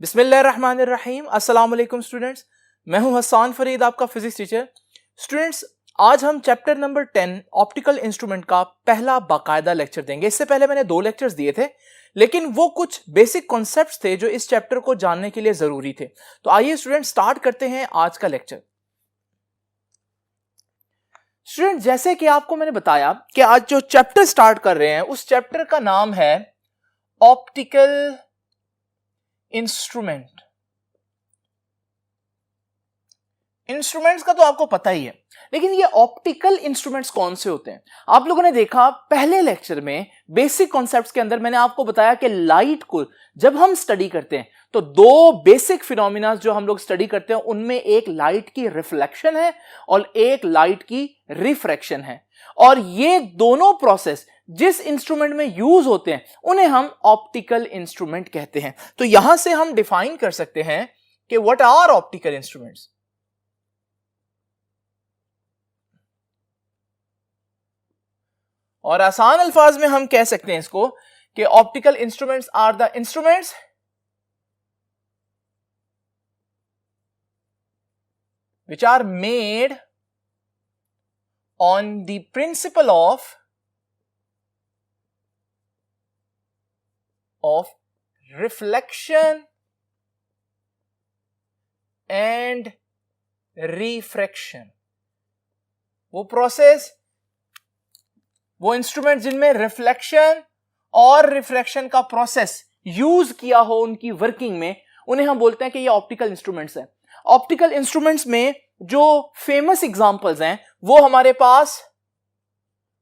बिस्मिल्लाहिर्रहमानिर्रहीम। अस्सलाम वालेकुम स्टूडेंट्स, मैं हूं हसन फरीद, आपका फिजिक्स टीचर। स्टूडेंट्स, आज हम चैप्टर नंबर 10 ऑप्टिकल इंस्ट्रूमेंट का पहला बाकायदा लेक्चर देंगे। इससे पहले मैंने 2 लेक्चर्स दिए थे, लेकिन वो कुछ बेसिक कॉन्सेप्ट्स थे जो इस चैप्टर को जानने के लिए जरूरी थे। तो आइए स्टूडेंट स्टार्ट करते हैं आज का लेक्चर। स्टूडेंट, जैसे कि आपको मैंने बताया कि आज जो चैप्टर स्टार्ट कर रहे हैं उस चैप्टर का नाम है ऑप्टिकल इंस्ट्रूमेंट। इंस्ट्रूमेंट्स का तो आपको पता ही है, लेकिन ये ऑप्टिकल इंस्ट्रूमेंट्स कौन से होते हैं? आप लोगों ने देखा पहले लेक्चर में बेसिक कॉन्सेप्ट्स के अंदर मैंने आपको बताया कि लाइट को जब हम स्टडी करते हैं तो 2 बेसिक फिनोमिना जो हम लोग स्टडी करते हैं उनमें एक लाइट की रिफ्लेक्शन है और एक लाइट की रिफ्रैक्शन है। और ये दोनों प्रोसेस जिस इंस्ट्रूमेंट में यूज होते हैं उन्हें हम ऑप्टिकल इंस्ट्रूमेंट कहते हैं। तो यहां से हम डिफाइन कर सकते हैं कि व्हाट आर ऑप्टिकल इंस्ट्रूमेंट्स। और आसान अल्फाज में हम कह सकते हैं इसको कि optical instruments are the instruments which are made on the principle of reflection and refraction। वो प्रोसेस, वो इंस्ट्रूमेंट जिनमें रिफ्लेक्शन और रिफ्रैक्शन का प्रोसेस यूज किया हो उनकी वर्किंग में, उन्हें हम बोलते हैं कि ये ऑप्टिकल इंस्ट्रूमेंट्स हैं। ऑप्टिकल इंस्ट्रूमेंट्स में जो फेमस एग्जांपल्स हैं वो हमारे पास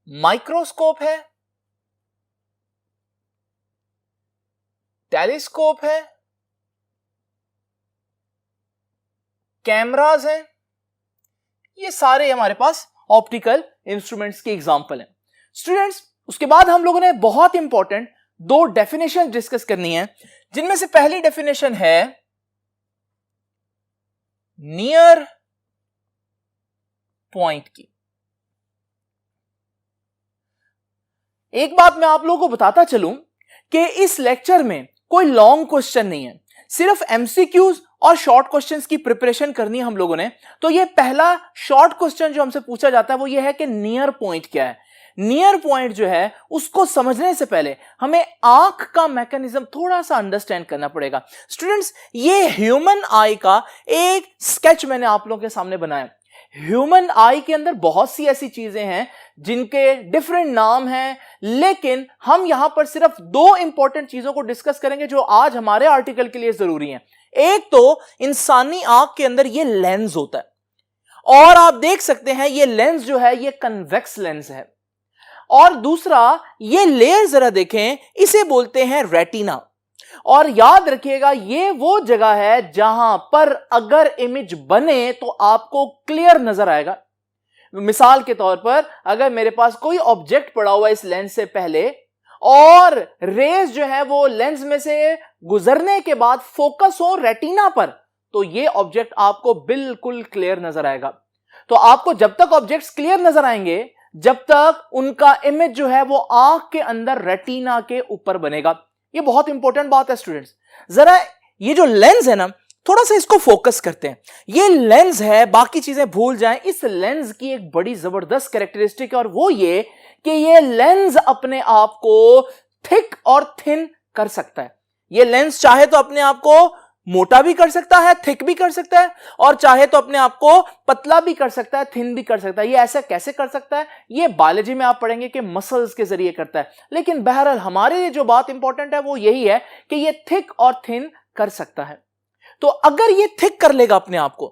माइक्रोस्कोप है, टेलीस्कोप है, कैमरास हैं। ये सारे हमारे पास ऑप्टिकल इंस्ट्रूमेंट्स के एग्जांपल हैं। स्टूडेंट्स, उसके बाद हम लोगों ने बहुत इंपॉर्टेंट 2 डेफिनेशन डिस्कस करनी है, जिनमें से पहली डेफिनेशन है नियर पॉइंट की। एक बात मैं आप लोगों को बताता चलूं कि इस लेक्चर में कोई लॉन्ग क्वेश्चन नहीं है, सिर्फ एमसीक्यूज और शॉर्ट क्वेश्चंस की प्रिपरेशन करनी है हम लोगों ने। तो ये पहला शॉर्ट क्वेश्चन जो हमसे पूछा जाता है वो ये है कि नियर पॉइंट क्या है। नियर पॉइंट जो है उसको समझने से पहले हमें आंख का मैकेनिज्म थोड़ा सा अंडरस्टैंड करना पड़ेगा। स्टूडेंट्स, ये ह्यूमन आई का एक स्केच मैंने आप लोगों के सामने बनाया। ह्यूमन आई के अंदर बहुत सी ऐसी चीजें हैं जिनके डिफरेंट नाम हैं, लेकिन हम यहां पर सिर्फ 2 इंपॉर्टेंट चीजों को डिस्कस करेंगे जो आज हमारे आर्टिकल के लिए जरूरी हैं। एक तो इंसानी आंख के अंदर ये लेंस होता है और आप देख सकते हैं ये लेंस जो है ये कन्वेक्स लेंस है। और दूसरा, ये लेयर जरा देखें, इसे बोलते हैं रेटिना। और याद रखिएगा ये वो जगह है जहां पर अगर इमेज बने तो आपको क्लियर नजर आएगा। मिसाल के तौर पर अगर मेरे पास कोई ऑब्जेक्ट पड़ा हुआ इस लेंस से पहले और रेज जो है वो लेंस में से गुजरने के बाद फोकस हो रेटिना पर, तो ये ऑब्जेक्ट आपको बिल्कुल क्लियर नजर आएगा। तो आपको जब तक ऑब्जेक्ट्स क्लियर नजर आएंगे जब तक उनका इमेज जो है वो आंख के अंदर रेटिना के ऊपर बनेगा। ये बहुत इंपॉर्टेंट बात है स्टूडेंट्स। जरा ये जो लेंस है ना, थोड़ा सा इसको फोकस करते हैं। ये लेंस है, बाकी चीजें भूल जाएं। इस लेंस की एक बड़ी जबरदस्त कैरेक्टरिस्टिक है और वो ये कि ये लेंस अपने आप को थिक और थिन कर सकता है। ये लेंस चाहे तो अपने आप को मोटा भी कर सकता है, थिक भी कर सकता है, और चाहे तो अपने आप को पतला भी कर सकता है, थिन भी कर सकता है। ये ऐसा कैसे कर सकता है ये बायोलॉजी में आप पढ़ेंगे कि मसल्स के जरिए करता है, लेकिन बहरहाल हमारे लिए जो बात इंपॉर्टेंट है वो यही है कि ये थिक और थिन कर सकता है। तो अगर ये थिक कर लेगा अपने आप को,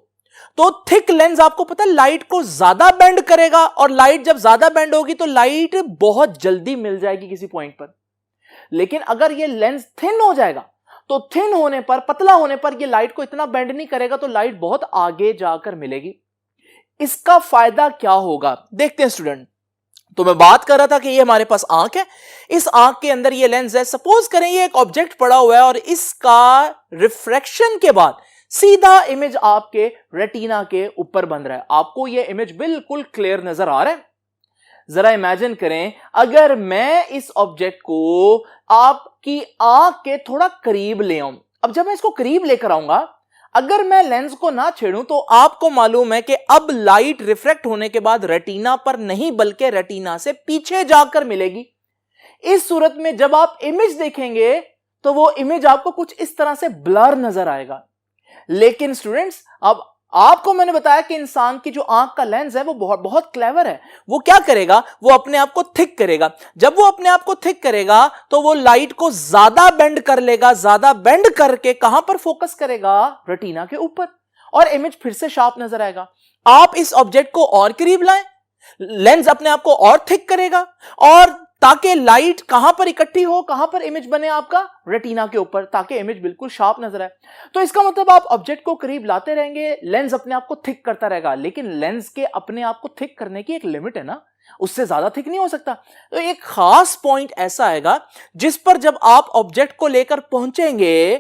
तो थिक लेंस आपको पता है लाइट को ज्यादा बेंड करेगा, और लाइट जब ज्यादा बेंड होगी तो लाइट बहुत जल्दी मिल जाएगी किसी पॉइंट पर। लेकिन अगर ये लेंस थिन हो जाएगा तो थिन होने पर, पतला होने पर ये लाइट को इतना बेंड नहीं करेगा, तो लाइट बहुत आगे जाकर मिलेगी। इसका फायदा क्या होगा देखते हैं स्टूडेंट। तो मैं बात कर रहा था कि ये हमारे पास आंख है, इस आंख के अंदर ये लेंस है। सपोज करें ये एक ऑब्जेक्ट पड़ा हुआ है और इसका रिफ्रैक्शन के बाद सीधा इमेज आपके रेटिना के ऊपर बन रहा है। आपको ये इमेज बिल्कुल क्लियर नजर आ रहा है। जरा इमेजिन करें अगर मैं इस ऑब्जेक्ट को आपकी आंख के थोड़ा करीब ले आऊं, अब जब मैं इसको करीब लेकर आऊंगा, अगर मैं लेंस को ना छेड़ूं तो आपको मालूम है कि अब लाइट रिफ्रैक्ट होने के बाद रेटिना पर नहीं बल्कि रेटिना से पीछे जाकर मिलेगी। इस सूरत में जब आप इमेज देखेंगे तो वो इमेज आपको कुछ इस तरह से ब्लर नजर आएगा। लेकिन स्टूडेंट्स, अब आपको मैंने बताया कि इंसान की जो आंख का लेंस है वो बहुत बहुत क्लेवर है। वो क्या करेगा, वो अपने आप को थिक करेगा। जब वो अपने आप को थिक करेगा तो वो लाइट को ज्यादा बेंड कर लेगा, ज्यादा बेंड करके कहां पर फोकस करेगा, रेटिना के ऊपर, और इमेज फिर से शार्प नजर आएगा। आप इस ऑब्जेक्ट को और करीब लाएं, लेंस अपने आप को और थिक करेगा, और ताकि लाइट कहां पर इकट्ठी हो, कहां पर इमेज बने आपका, रेटिना के ऊपर, ताकि इमेज बिल्कुल शार्प नजर आए। तो इसका मतलब आप ऑब्जेक्ट को करीब लाते रहेंगे, लेंस अपने आप को थिक करता रहेगा। लेकिन लेंस के अपने आप को थिक करने की एक लिमिट है ना, उससे ज्यादा थिक नहीं हो सकता। तो एक खास पॉइंट ऐसा आएगा जिस पर जब आप ऑब्जेक्ट को लेकर पहुंचेंगे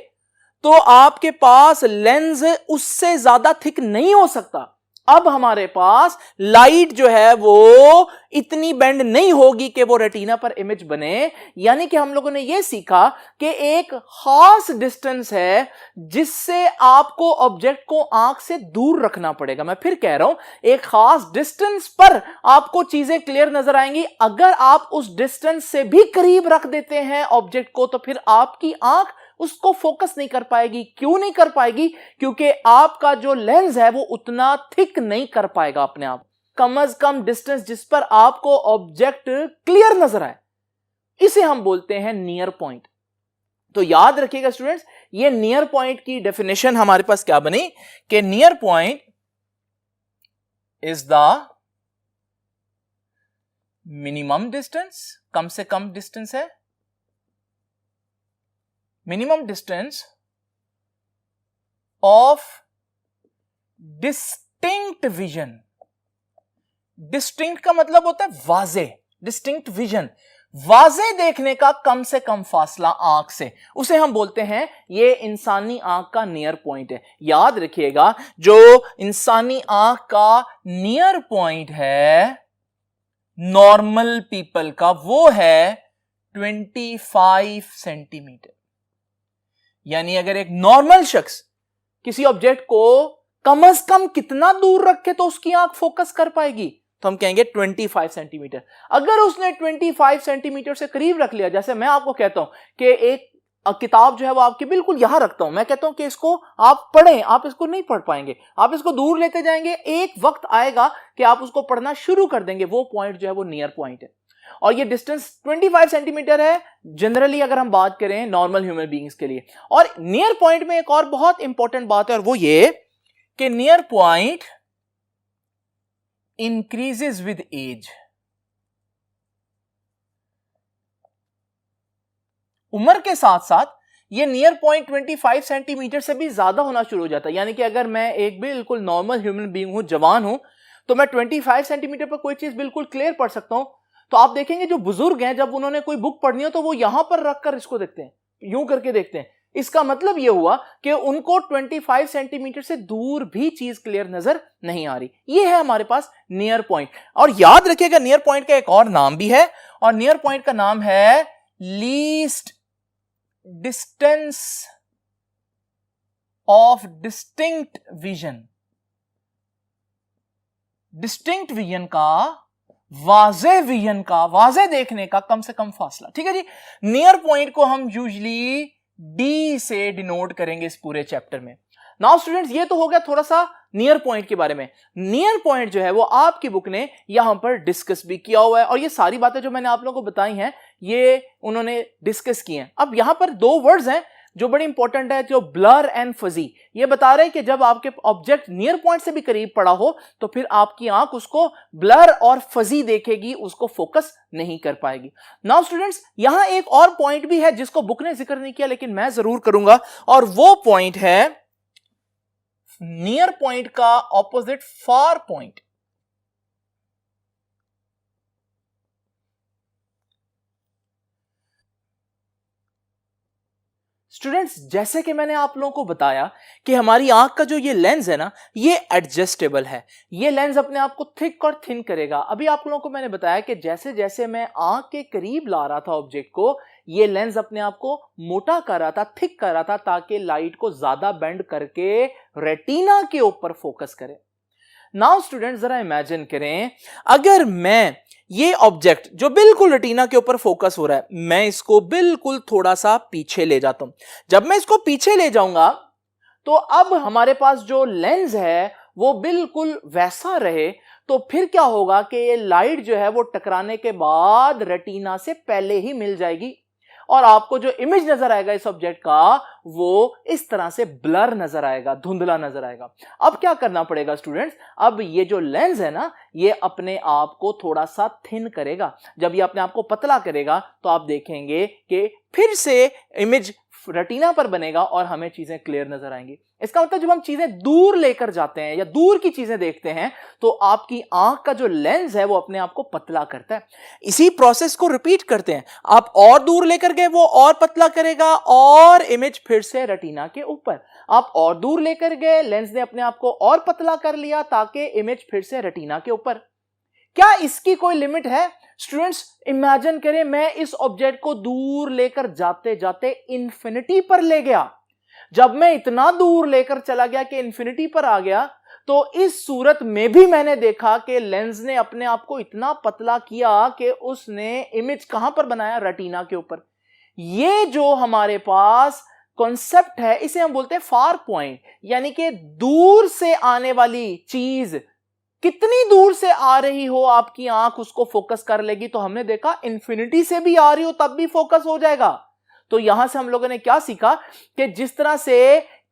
तो आपके पास लेंस उससे ज्यादा थिक नहीं हो सकता। अब हमारे पास लाइट जो है वो इतनी बेंड नहीं होगी कि वो रेटिना पर इमेज बने। यानी कि हम लोगों ने ये सीखा कि एक खास डिस्टेंस है जिससे आपको ऑब्जेक्ट को आंख से दूर रखना पड़ेगा। मैं फिर कह रहा हूं, एक खास डिस्टेंस पर आपको चीजें क्लियर नजर आएंगी। अगर आप उस डिस्टेंस से भी करीब रख देते हैं ऑब्जेक्ट को तो फिर आपकी आंख उसको फोकस नहीं कर पाएगी। क्यों नहीं कर पाएगी? क्योंकि आपका जो लेंस है वो उतना थिक नहीं कर पाएगा अपने आप। कम से कम डिस्टेंस जिस पर आपको ऑब्जेक्ट क्लियर नजर आए, इसे हम बोलते हैं नियर पॉइंट। तो याद रखिएगा स्टूडेंट्स, ये नियर पॉइंट की डेफिनेशन हमारे पास क्या बनी कि near point is the minimum distance, कम से कम डिस्टेंस है, minimum distance of distinct vision. Distinct का मतलब होता है वाजे, डिस्टिंक्ट विजन, वाजे देखने का कम से कम फासला आंख से, उसे हम बोलते हैं ये इंसानी आंख का नियर पॉइंट है। याद रखिएगा, जो इंसानी आंख का नियर पॉइंट है नॉर्मल पीपल का, वो है 25 सेंटीमीटर। यानी अगर एक नॉर्मल शख्स किसी ऑब्जेक्ट को कम से कम कितना दूर रखे तो उसकी आंख फोकस कर पाएगी, तो हम कहेंगे 25 सेंटीमीटर। अगर उसने 25 सेंटीमीटर से करीब रख लिया, जैसे मैं आपको कहता हूं कि एक किताब जो है वो आपके बिल्कुल यहां रखता हूं, मैं कहता हूं कि इसको आप पढ़ें, आप इसको नहीं पढ़ पाएंगे, आप इसको दूर लेते जाएंगे, एक वक्त आएगा कि आप उसको पढ़ना शुरू कर देंगे। वो पॉइंट जो है वो नियर पॉइंट है। और ये डिस्टेंस 25 सेंटीमीटर है जनरली अगर हम बात करें नॉर्मल ह्यूमन बीइंग्स के लिए। और नियर पॉइंट में एक और बहुत इंपॉर्टेंट बात है, और वो ये कि near point increases with age. उम्र के साथ साथ ये नियर पॉइंट 25 सेंटीमीटर से भी ज्यादा होना शुरू हो जाता है। यानी कि अगर मैं एक बिल्कुल नॉर्मल ह्यूमन बीइंग हूं, जवान हूं, तो मैं 25 सेंटीमीटर पर कोई चीज बिल्कुल क्लियर पढ़ सकता हूं। तो आप देखेंगे जो बुजुर्ग हैं, जब उन्होंने कोई बुक पढ़नी हो तो वो यहां पर रखकर इसको देखते हैं, यूं करके देखते हैं। इसका मतलब यह हुआ कि उनको 25 सेंटीमीटर से दूर भी चीज क्लियर नजर नहीं आ रही। यह है हमारे पास नियर पॉइंट। और याद रखिएगा, नियर पॉइंट का एक और नाम भी है, और नियर पॉइंट का नाम है least distance of distinct vision. Distinct vision का, वाजे विजन का, वाजे देखने का कम से कम फासला। ठीक है जी। नियर पॉइंट को हम यूजुअली डी से डिनोट करेंगे इस पूरे चैप्टर में। नाउ स्टूडेंट्स, ये तो हो गया थोड़ा सा नियर पॉइंट के बारे में। नियर पॉइंट जो है वो आपकी बुक ने यहां पर डिस्कस भी किया हुआ है, और ये सारी बातें जो मैंने आप लोगों को बताई हैं ये उन्होंने डिस्कस की हैं। अब यहां पर दो वर्ड्स हैं जो बड़ी इंपॉर्टेंट है, जो ब्लर एंड फजी। ये बता रहे हैं कि जब आपके ऑब्जेक्ट नियर पॉइंट से भी करीब पड़ा हो तो फिर आपकी आंख उसको ब्लर और फजी देखेगी, उसको फोकस नहीं कर पाएगी। नाउ स्टूडेंट्स, यहां एक और पॉइंट भी है जिसको बुक ने जिक्र नहीं किया लेकिन मैं जरूर करूंगा, और वो पॉइंट है नियर पॉइंट का ऑपोजिट फार पॉइंट। स्टूडेंट्स, जैसे कि मैंने आप लोगों को बताया कि हमारी आंख का जो ये लेंस है ना, ये एडजस्टेबल है। ये लेंस अपने आप को थिक और थिन करेगा। अभी आप लोगों को मैंने बताया कि जैसे जैसे मैं आंख के करीब ला रहा था ऑब्जेक्ट को, ये लेंस अपने आप को मोटा कर रहा था, थिक कर रहा था, ताकि लाइट को ज्यादा बेंड करके रेटिना के ऊपर फोकस करे। नाउ स्टूडेंट जरा इमेजिन करें, अगर मैं ये ऑब्जेक्ट जो बिल्कुल रेटिना के ऊपर फोकस हो रहा है, मैं इसको बिल्कुल थोड़ा सा पीछे ले जाता हूं। जब मैं इसको पीछे ले जाऊंगा तो अब हमारे पास जो लेंस है वो बिल्कुल वैसा रहे, तो फिर क्या होगा कि ये लाइट जो है वो टकराने के बाद रेटिना से पहले ही मिल जाएगी और आपको जो इमेज नजर आएगा इस ऑब्जेक्ट का वो इस तरह से ब्लर नजर आएगा, धुंधला नजर आएगा। अब क्या करना पड़ेगा स्टूडेंट्स, अब ये जो लेंस है ना ये अपने आप को थोड़ा सा थिन करेगा। जब ये अपने आप को पतला करेगा तो आप देखेंगे कि फिर से इमेज रेटिना पर बनेगा और हमें चीजें क्लियर नजर आएंगी। इसका मतलब जब हम चीजें दूर लेकर जाते हैं या दूर की चीजें देखते हैं तो आपकी आंख का जो लेंस है वो अपने आप को पतला करता है। इसी प्रोसेस को रिपीट करते हैं, आप और दूर लेकर गए वो और पतला करेगा और इमेज फिर से रेटिना के ऊपर, आप और दूर लेकर गए लेंस ने अपने आप को और पतला कर लिया ताकि इमेज फिर से रेटिना के ऊपर। क्या इसकी कोई लिमिट है स्टूडेंट्स? इमेजिन करें मैं इस ऑब्जेक्ट को दूर लेकर जाते जाते इंफिनिटी पर ले गया। जब मैं इतना दूर लेकर चला गया कि इंफिनिटी पर आ गया तो इस सूरत में भी मैंने देखा कि लेंस ने अपने आप को इतना पतला किया कि उसने इमेज कहां पर बनाया, रेटिना के ऊपर। ये जो हमारे पास कॉन्सेप्ट है इसे हम बोलते हैं फार पॉइंट, यानी कि दूर से आने वाली चीज कितनी दूर से आ रही हो आपकी आंख उसको फोकस कर लेगी। तो हमने देखा इंफिनिटी से भी आ रही हो तब भी फोकस हो जाएगा। तो यहां से हम लोगों ने क्या सीखा कि जिस तरह से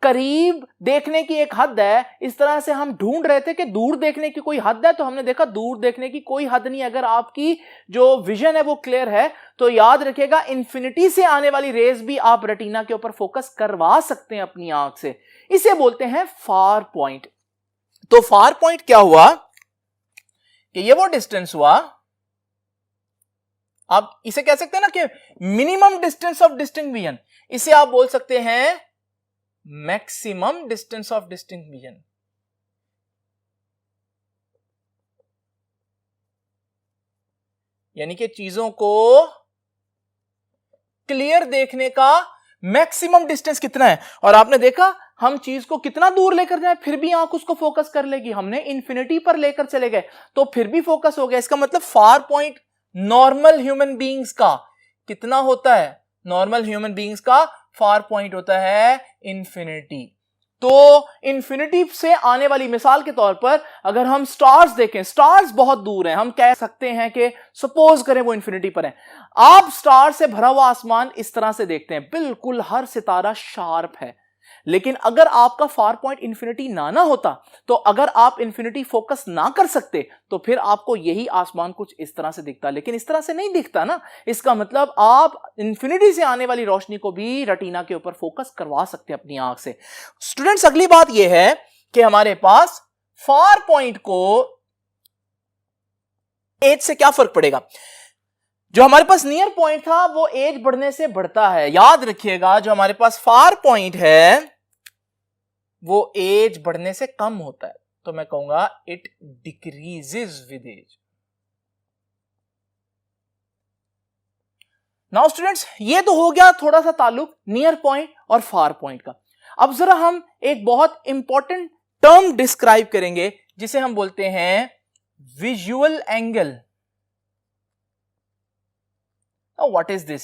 करीब देखने की एक हद है, इस तरह से हम ढूंढ रहे थे कि दूर देखने की कोई हद है, तो हमने देखा दूर देखने की कोई हद नहीं। अगर आपकी जो विजन है वो क्लियर है तो याद रखिएगा इंफिनिटी से आने वाली रेज भी आप रेटिना के ऊपर फोकस करवा सकते हैं अपनी आंख से। इसे बोलते हैं फार पॉइंट। तो फार पॉइंट क्या हुआ कि ये वो डिस्टेंस हुआ, आप इसे कह सकते हैं ना कि minimum distance of distinct vision, इसे आप बोल सकते हैं maximum distance of distinct vision. यानी कि चीजों को क्लियर देखने का मैक्सिमम डिस्टेंस कितना है। और आपने देखा हम चीज को कितना दूर लेकर जाए फिर भी आंख उसको फोकस कर लेगी। हमने इंफिनिटी पर लेकर चले गए तो फिर भी फोकस हो गया। इसका मतलब far point normal human beings का कितना होता है? नॉर्मल ह्यूमन बीइंग्स का फार पॉइंट होता है इंफिनिटी। तो इंफिनिटी से आने वाली मिसाल के तौर पर अगर हम स्टार्स देखें, स्टार्स बहुत दूर हैं, हम कह सकते हैं कि सपोज करें वो इंफिनिटी पर है। आप स्टार से भरा हुआ आसमान इस तरह से देखते हैं, बिल्कुल हर सितारा शार्प है। लेकिन अगर आपका फार पॉइंट इंफिनिटी ना होता, तो अगर आप इंफिनिटी फोकस ना कर सकते तो फिर आपको यही आसमान कुछ इस तरह से दिखता, लेकिन इस तरह से नहीं दिखता ना। इसका मतलब आप इंफिनिटी से आने वाली रोशनी को भी रेटिना के ऊपर फोकस करवा सकते हैं अपनी आंख से। स्टूडेंट्स अगली बात यह है कि हमारे पास फार पॉइंट को एज से क्या फर्क पड़ेगा। जो हमारे पास नियर पॉइंट था वो एज बढ़ने से बढ़ता है। याद रखिएगा जो हमारे पास फार पॉइंट है वो एज बढ़ने से कम होता है। तो मैं कहूंगा it decreases with age. Now students ये तो हो गया थोड़ा सा ताल्लुक नियर पॉइंट और फार पॉइंट का। अब जरा हम एक बहुत इंपॉर्टेंट टर्म डिस्क्राइब करेंगे जिसे हम बोलते हैं visual angle. What is this?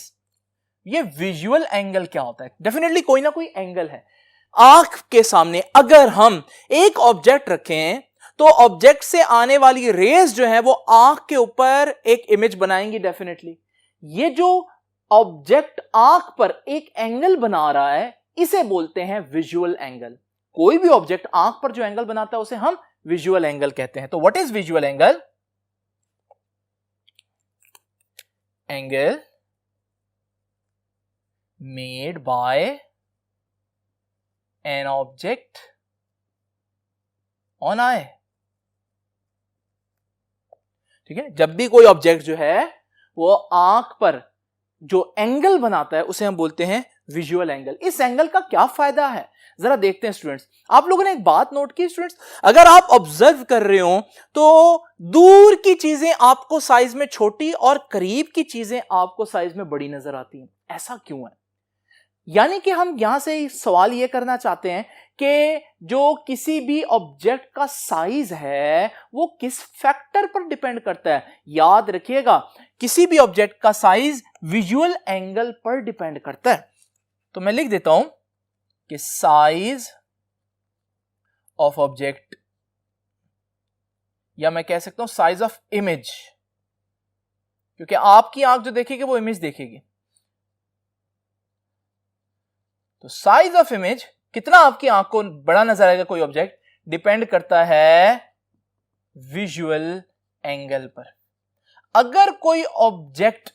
ये विजुअल एंगल क्या होता है? डेफिनेटली कोई ना कोई एंगल है। आंख के सामने अगर हम एक ऑब्जेक्ट रखें तो ऑब्जेक्ट से आने वाली रेज जो है वो आंख के ऊपर एक इमेज बनाएंगी डेफिनेटली। ये जो ऑब्जेक्ट आंख पर एक एंगल बना रहा है इसे बोलते हैं विजुअल एंगल। कोई भी ऑब्जेक्ट आंख पर जो एंगल बनाता है उसे हम विजुअल एंगल कहते हैं। तो what is visual angle? Angle made by an object on eye। ठीक है, जब भी कोई ऑब्जेक्ट जो है वो आंख पर जो एंगल बनाता है उसे हम बोलते हैं विजुअल एंगल। इस एंगल का क्या फायदा है? जरा देखते हैं स्टूडेंट्स, आप लोगों ने एक बात नोट की स्टूडेंट्स, अगर आप ऑब्जर्व कर रहे हो तो दूर की चीजें आपको साइज में छोटी और करीब की चीजें आपको साइज में बड़ी नजर आती हैं। ऐसा क्यों है? यानी कि हम यहां से सवाल यह करना चाहते हैं कि जो किसी भी ऑब्जेक्ट का साइज है वो किस फैक्टर पर डिपेंड करता है। याद रखिएगा, किसी भी ऑब्जेक्ट का साइज विजुअल एंगल पर डिपेंड करता है। तो मैं लिख देता हूं कि साइज ऑफ ऑब्जेक्ट, या मैं कह सकता हूं साइज ऑफ इमेज, क्योंकि आपकी आंख जो देखेगी वो इमेज देखेगी। तो साइज ऑफ इमेज, कितना आपकी आंख को बड़ा नजर आएगा कोई ऑब्जेक्ट, डिपेंड करता है विजुअल एंगल पर। अगर कोई ऑब्जेक्ट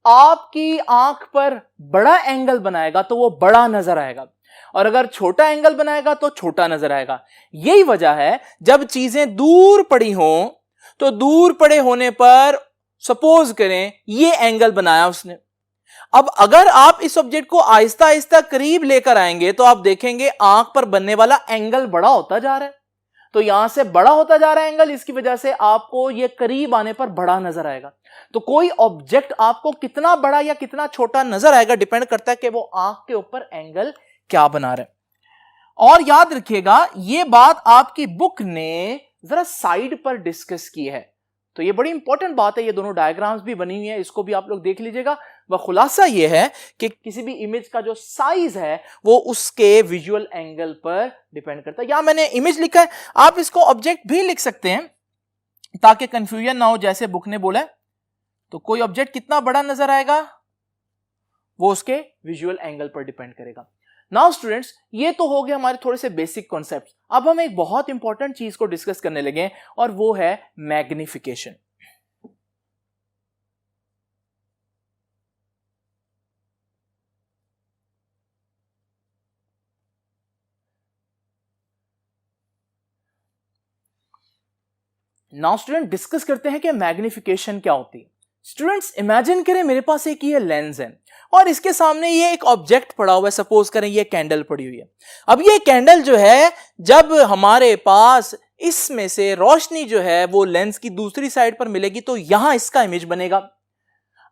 आपकी आंख पर बड़ा एंगल बनाएगा तो वो बड़ा नजर आएगा, और अगर छोटा एंगल बनाएगा तो छोटा नजर आएगा। यही वजह है जब चीजें दूर पड़ी हों तो दूर पड़े होने पर सपोज करें ये एंगल बनाया उसने, अब अगर आप इस ऑब्जेक्ट को आहिस्ता आहिस्ता करीब लेकर आएंगे तो आप देखेंगे आंख पर बनने वाला एंगल बड़ा होता जा रहा है। तो यहां से बड़ा होता जा रहा है एंगल, इसकी वजह से आपको यह करीब आने पर बड़ा नजर आएगा। तो कोई ऑब्जेक्ट आपको कितना बड़ा या कितना छोटा नजर आएगा डिपेंड करता है कि वो आंख के ऊपर एंगल क्या बना रहा है। और याद रखिएगा ये बात आपकी बुक ने जरा साइड पर डिस्कस की है, तो ये बड़ी इंपॉर्टेंट बात है। ये दोनों डायग्राम्स भी बनी हुई है, इसको भी आप लोग देख लीजिएगा। वह खुलासा ये है कि किसी भी इमेज का जो साइज है वो उसके विजुअल एंगल पर डिपेंड करता है। यहां मैंने इमेज लिखा है, आप इसको ऑब्जेक्ट भी लिख सकते हैं ताकि कंफ्यूजन ना हो। जैसे बुक ने बोला तो कोई ऑब्जेक्ट कितना बड़ा नजर आएगा वो उसके विजुअल एंगल पर डिपेंड करेगा। नाउ स्टूडेंट्स, ये तो हो गए हमारे थोड़े से बेसिक कॉन्सेप्ट। अब हम एक बहुत इंपॉर्टेंट चीज को डिस्कस करने लगे और वो है मैग्निफिकेशन। नाउ स्टूडेंट डिस्कस करते हैं कि मैग्निफिकेशन क्या होती है। स्टूडेंट्स इमेजिन करें मेरे पास एक ये लेंस है और इसके सामने ये एक ऑब्जेक्ट पड़ा हुआ है, सपोज करें ये कैंडल पड़ी हुई है। अब ये कैंडल जो है जब हमारे पास इसमें से रोशनी जो है वो लेंस की दूसरी साइड पर मिलेगी तो यहां इसका इमेज बनेगा।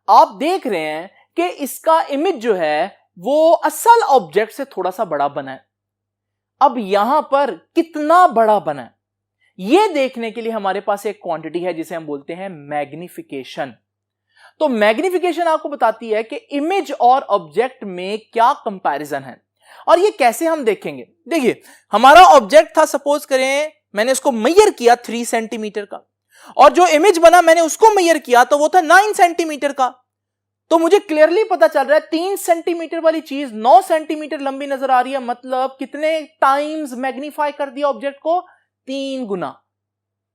आप देख रहे हैं कि इसका इमेज जो है वो असल ऑब्जेक्ट से थोड़ा सा बड़ा बना है। अब यहां पर कितना बड़ा बना है ये देखने के लिए हमारे पास एक क्वांटिटी है जिसे हम बोलते हैं मैग्निफिकेशन। तो मैग्निफिकेशन आपको बताती है कि इमेज और ऑब्जेक्ट में क्या कंपैरिजन है। और ये कैसे हम देखेंगे, देखिए हमारा ऑब्जेक्ट था, सपोज करें मैंने इसको मेजर किया 3 सेंटीमीटर का, और जो इमेज बना मैंने उसको मेजर किया तो वो था 9 सेंटीमीटर का। तो मुझे क्लियरली पता चल रहा है 3 सेंटीमीटर वाली चीज 9 सेंटीमीटर लंबी नजर आ रही है, मतलब कितने टाइम्स मैग्नीफाई कर दिया ऑब्जेक्ट को, 3 गुना।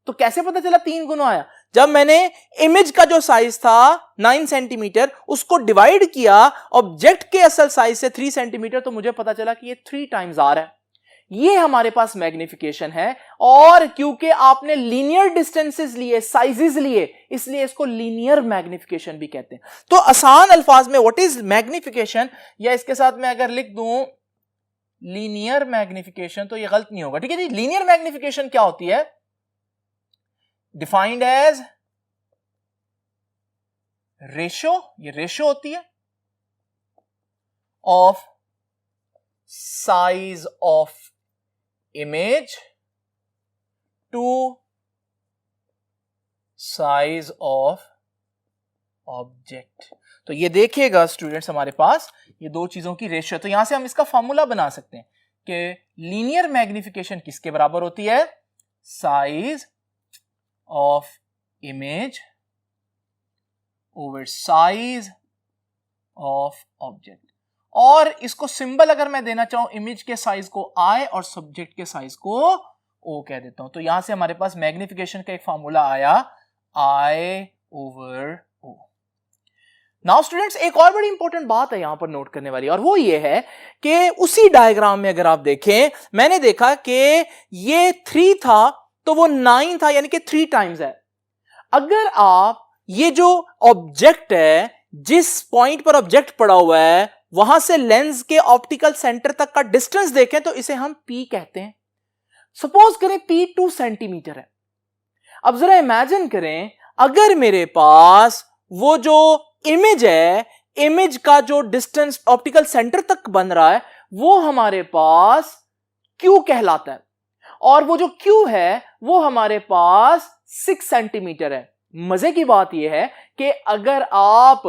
तो कैसे पता चला 3 गुना आया, जब मैंने इमेज का जो साइज था 9 सेंटीमीटर उसको डिवाइड किया ऑब्जेक्ट के असल साइज से 3 सेंटीमीटर, तो मुझे पता चला कि ये 3 टाइम्स आ रहा है। ये हमारे पास मैग्निफिकेशन है। और क्योंकि आपने लीनियर डिस्टेंसेस लिए, साइजेस लिए, इसलिए इसको लीनियर मैग्निफिकेशन भी कहते हैं। तो आसान अल्फाज में व्हाट इज मैग्निफिकेशन, या इसके साथ मैं अगर लिख दूं लीनियर मैग्निफिकेशन तो ये गलत नहीं होगा, ठीक है जी। लीनियर मैग्निफिकेशन क्या होती है, डिफाइंड एज रेशो, ये रेशो होती है of size of image to size of object. तो ये देखिएगा स्टूडेंट्स हमारे पास ये दो चीजों की रेशियो, तो यहां से हम इसका फॉर्मूला बना सकते हैं कि लीनियर मैग्निफिकेशन किसके बराबर होती है, size of image over size of object. और इसको सिंबल अगर मैं देना चाहूं इमेज के साइज को I और सब्जेक्ट के साइज को O कह देता हूं। तो यहां से हमारे पास मैग्निफिकेशन का एक फॉर्मूला आया I over O। Now students एक और बड़ी इंपॉर्टेंट बात है यहां पर नोट करने वाली, और वो ये है कि उसी डायग्राम में अगर आप देखें मैंने देखा कि ये 3 था तो वो 9 था, यानी कि 3 टाइम्स है। अगर आप ये जो ऑब्जेक्ट है जिस पॉइंट पर ऑब्जेक्ट पड़ा हुआ है वहां से लेंस के ऑप्टिकल सेंटर तक का डिस्टेंस देखें तो इसे हम P कहते हैं। सपोज करें P 2 सेंटीमीटर है। अब जरा इमेजिन करें, अगर मेरे पास वो जो इमेज है, इमेज का जो डिस्टेंस ऑप्टिकल सेंटर तक बन रहा है वो हमारे पास Q कहलाता है, और वो जो Q है वो हमारे पास 6 सेंटीमीटर है। मजे की बात यह है कि अगर आप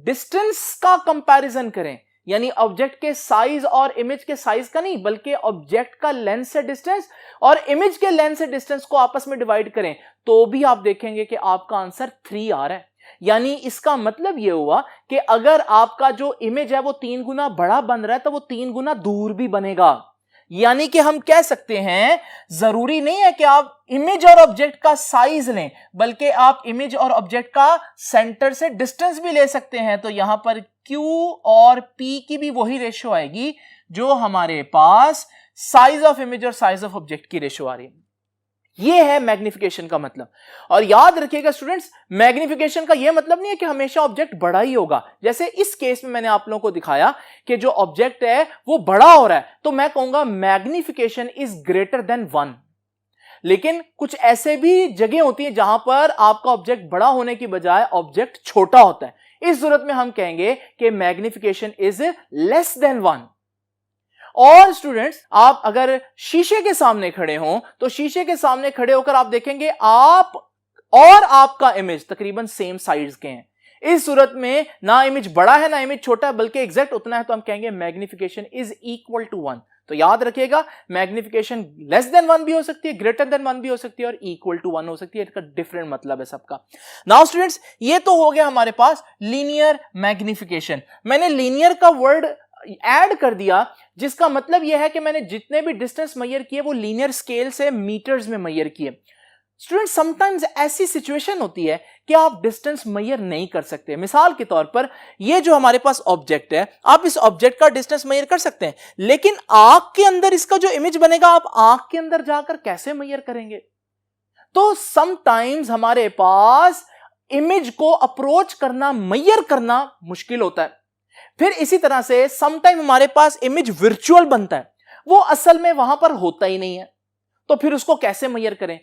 डिस्टेंस का कंपैरिजन करें, यानी ऑब्जेक्ट के साइज और इमेज के साइज का नहीं, बल्कि ऑब्जेक्ट का लेंस से डिस्टेंस और इमेज के लेंस से डिस्टेंस को आपस में डिवाइड करें, तो भी आप देखेंगे कि आपका आंसर 3 आ रहा है। यानी इसका मतलब यह हुआ कि अगर आपका जो इमेज है वो 3 गुना बड़ा बन रहा है तो वो 3 गुना दूर भी बनेगा। यानी कि हम कह सकते हैं, जरूरी नहीं है कि आप इमेज और ऑब्जेक्ट का साइज लें, बल्कि आप इमेज और ऑब्जेक्ट का सेंटर से डिस्टेंस भी ले सकते हैं। तो यहां पर Q और P की भी वही रेशो आएगी जो हमारे पास साइज ऑफ इमेज और साइज ऑफ ऑब्जेक्ट की रेशो आ रही है। यह है मैग्निफिकेशन का मतलब। और याद रखिएगा स्टूडेंट्स, मैग्निफिकेशन का यह मतलब नहीं है कि हमेशा ऑब्जेक्ट बड़ा ही होगा। जैसे इस केस में मैंने आप लोगों को दिखाया कि जो ऑब्जेक्ट है वो बड़ा हो रहा है, तो मैं कहूंगा मैग्निफिकेशन इज ग्रेटर देन 1। लेकिन कुछ ऐसे भी जगह होती है जहां पर आपका ऑब्जेक्ट बड़ा होने की बजाय ऑब्जेक्ट छोटा होता है। इस सूरत में हम कहेंगे कि मैग्निफिकेशन इज लेस देन 1। और स्टूडेंट्स, आप अगर शीशे के सामने खड़े हों तो शीशे के सामने खड़े होकर आप देखेंगे आप और आपका इमेज तकरीबन सेम साइज के हैं। इस सूरत में ना इमेज बड़ा है ना इमेज छोटा है, बल्कि एग्जैक्ट उतना है, तो हम कहेंगे मैग्निफिकेशन इज इक्वल टू 1। तो याद रखिएगा, मैग्निफिकेशन लेस देन 1 भी हो सकती है, ग्रेटर देन 1 भी हो सकती है, और इक्वल टू 1 हो सकती है। इसका डिफरेंट मतलब है सबका। नाउ स्टूडेंट्स, ये तो हो गया हमारे पास लीनियर मैग्निफिकेशन। मैंने लीनियर का वर्ड ऐड कर दिया, जिसका मतलब यह है कि मैंने जितने भी डिस्टेंस मेजर किए वो लीनियर स्केल से मीटर्स में मेजर किए। स्टूडेंट, समटाइम्स ऐसी सिचुएशन होती है कि आप डिस्टेंस मेजर नहीं कर सकते। मिसाल के तौर पर ये जो हमारे पास ऑब्जेक्ट है, आप इस ऑब्जेक्ट का डिस्टेंस मेजर कर सकते हैं, लेकिन आंख के अंदर इसका जो इमेज बनेगा आप आंख के अंदर जाकर कैसे मेजर करेंगे? तो समटाइम्स हमारे पास इमेज को अप्रोच करना, मेजर करना मुश्किल होता है। फिर इसी तरह से समटाइम हमारे पास इमेज वर्चुअल बनता है, वो असल में वहां पर होता ही नहीं है, तो फिर उसको कैसे मेजर करें?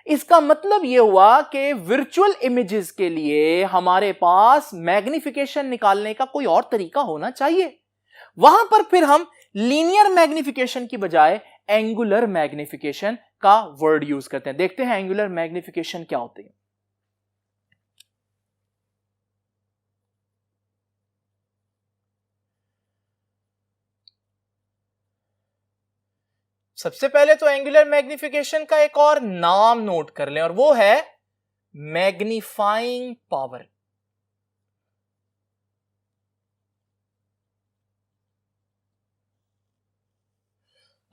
इसका मतलब यह हुआ कि वर्चुअल इमेजेस के लिए हमारे पास मैग्निफिकेशन निकालने का कोई और तरीका होना चाहिए। वहां पर फिर हम लीनियर मैग्निफिकेशन की बजाय एंगुलर मैग्निफिकेशन का वर्ड यूज करते हैं। देखते हैं एंगुलर मैग्निफिकेशन क्या होती है। सबसे पहले तो एंगुलर मैग्निफिकेशन का एक और नाम नोट कर लें, और वो है magnifying power.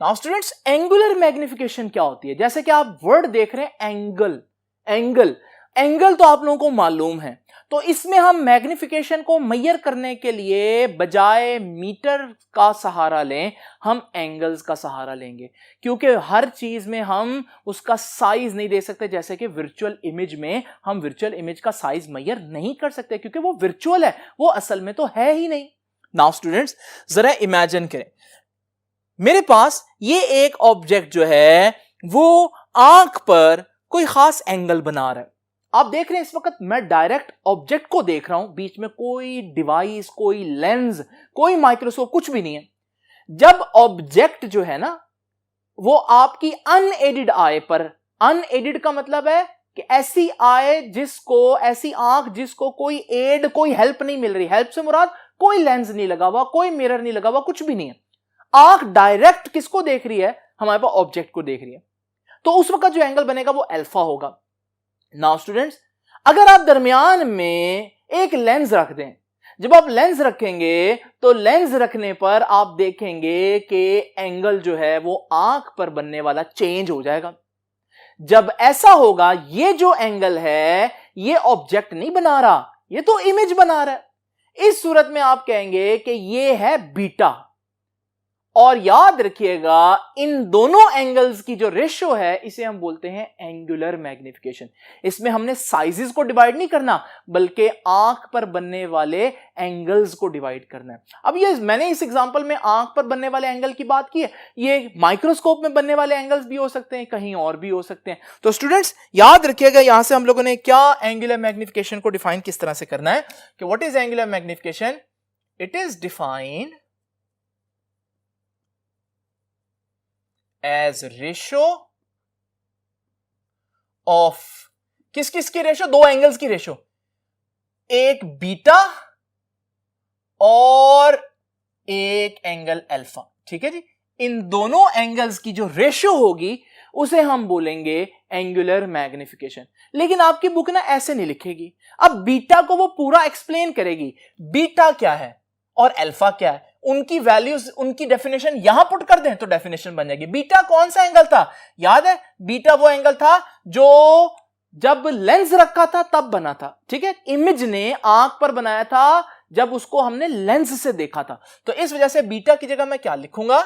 Now students, angular magnification क्या होती है? जैसे कि आप वर्ड देख रहे हैं एंगल, एंगल एंगल तो आप लोगों को मालूम है। तो इसमें हम मैग्निफिकेशन को मेजर करने के लिए बजाय मीटर का सहारा लें, हम एंगल्स का सहारा लेंगे, क्योंकि हर चीज में हम उसका साइज नहीं दे सकते। जैसे कि वर्चुअल इमेज में हम वर्चुअल इमेज का साइज मेजर नहीं कर सकते, क्योंकि वो वर्चुअल है, वो असल में तो है ही नहीं। नाउ स्टूडेंट्स, जरा इमेजिन करें, मेरे पास ये एक ऑब्जेक्ट जो है वो आंख पर कोई खास एंगल बना रहा है। आप देख रहे हैं इस वक्त मैं डायरेक्ट ऑब्जेक्ट को देख रहा हूं, बीच में कोई डिवाइस, कोई लेंस, कोई माइक्रोस्कोप, कुछ भी नहीं है। जब ऑब्जेक्ट जो है ना वो आपकी अनएडिड आई पर, अनएडिड का मतलब है कि ऐसी आई जिसको, ऐसी आंख जिसको कोई एड, कोई हेल्प नहीं मिल रही। हेल्प से मुराद कोई लेंस नहीं लगा हुआ, कोई मिरर नहीं लगा हुआ, कुछ भी नहीं है। आंख डायरेक्ट किसको देख रही है? हमारे पास ऑब्जेक्ट को देख रही है। तो उस वक्त जो एंगल बनेगा वो अल्फा होगा। नाउ स्टूडेंट्स, अगर आप दरमियान में एक लेंस रख दें, जब आप लेंस रखेंगे तो लेंस रखने पर आप देखेंगे कि एंगल जो है वो आंख पर बनने वाला चेंज हो जाएगा। जब ऐसा होगा, ये जो एंगल है ये ऑब्जेक्ट नहीं बना रहा, ये तो इमेज बना रहा है। इस सूरत में आप कहेंगे कि ये है बीटा, और याद रखिएगा इन दोनों एंगल्स की जो रेशियो है इसे हम बोलते हैं एंगुलर मैग्निफिकेशन। इसमें हमने साइजेस को डिवाइड नहीं करना बल्कि आंख पर बनने वाले एंगल्स को डिवाइड करना है। अब ये मैंने इस एग्जांपल में आंख पर बनने वाले एंगल की बात की है, ये माइक्रोस्कोप में बनने वाले एंगल्स भी हो सकते हैं, कहीं और भी हो सकते हैं। तो स्टूडेंट्स याद रखिएगा यहां से हम लोगों ने क्या एंगुलर मैग्निफिकेशन को डिफाइन किस तरह से करना है कि what is angular magnification. It is defined as ratio of किस किस की रेशियो, दो एंगल्स की रेशियो, एक बीटा और एक एंगल अल्फा। ठीक है जी, इन दोनों एंगल्स की जो रेशियो होगी उसे हम बोलेंगे एंगुलर मैग्निफिकेशन। लेकिन आपकी बुक ना ऐसे नहीं लिखेगी, अब बीटा को वो पूरा एक्सप्लेन करेगी, बीटा क्या है और अल्फा क्या है, उनकी वैल्यूज, उनकी डेफिनेशन यहां पुट कर दें तो डेफिनेशन बन जाएगी। बीटा कौन सा एंगल था, याद है, बीटा वो एंगल था जो जब लेंस रखा था तब बना था। ठीक है, इमेज ने आंख पर बनाया था जब उसको हमने लेंस से देखा था। तो इस वजह से बीटा की जगह मैं क्या लिखूंगा,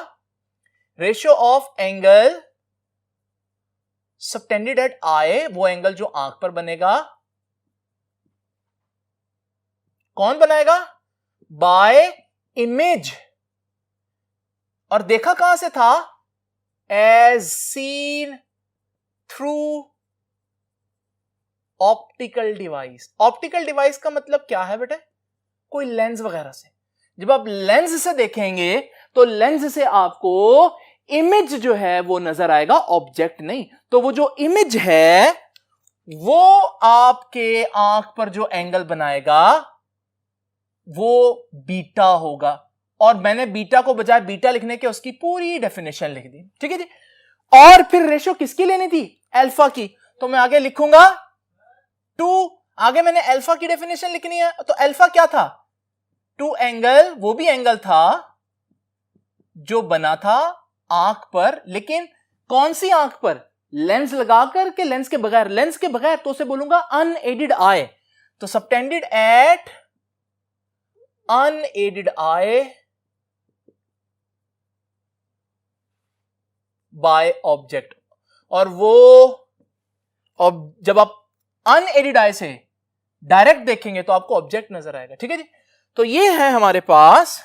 ratio of angle subtended at eye, वो एंगल जो आंख पर बनेगा, कौन बनाएगा, बाय इमेज, और देखा कहां से था, as seen through optical device. Optical device का मतलब क्या है बेटे, कोई लेंस वगैरह से। जब आप लेंस से देखेंगे तो लेंस से आपको इमेज जो है वो नजर आएगा, ऑब्जेक्ट नहीं। तो वो जो इमेज है वो आपके आंख पर जो एंगल बनाएगा वो बीटा होगा, और मैंने बीटा को बजाय बीटा लिखने के उसकी पूरी डेफिनेशन लिख दी। ठीक है जी, और फिर रेशियो किसकी लेनी थी, अल्फा की, तो मैं आगे लिखूंगा 2, आगे मैंने अल्फा की डेफिनेशन लिखनी है। तो अल्फा क्या था, 2 एंगल, वो भी एंगल था जो बना था आंख पर, लेकिन कौन सी आंख पर, लेंस लगाकर के लेंस के बगैर, लेंस के बगैर तो उसे बोलूंगा अनएडेड आई। तो subtended at unaided eye by object, और वो जब आप unaided eye से डायरेक्ट देखेंगे तो आपको ऑब्जेक्ट नजर आएगा। ठीक है जी, तो ये है हमारे पास